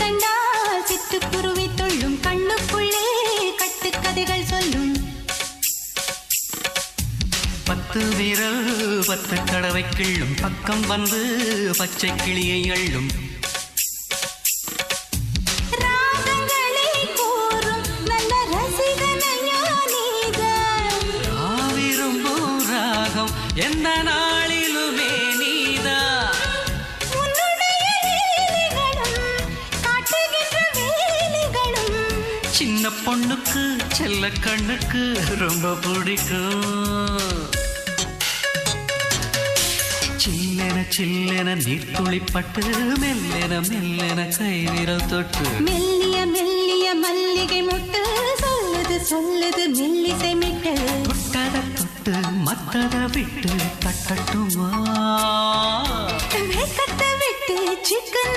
கண்டால் சிட்டுக்குருவி தொள்ளும் கண்ணுக்குள்ளே கட்டுக்கதைகள் சொல்லும் 10 விரல் 10 தடவை கிள்ளும் பக்கம் வந்து பச்சை கிளியை அள்ளும் ராகங்களை கூறும் நல்ல ரசிகனையா நீதான் விரும்பும் ராகம் எந்த நாளிலுமே நீதான் சின்ன பொண்ணுக்கு செல்ல கண்ணுக்கு ரொம்ப பிடிக்கும் சில்லென சில்லென நீர்த்துளிப்பட்டு மெல்லென மெல்லென கை விரல் தொட்டு மெல்லிய மெல்லிய மல்லிகை முட்டு சொல்லுது சொல்லுது மெல்லிசை மிட்டு தொட்டத தொட்டு மத்தத விட்டு தட்டட்டுமா கட்ட விட்டு சிக்கன்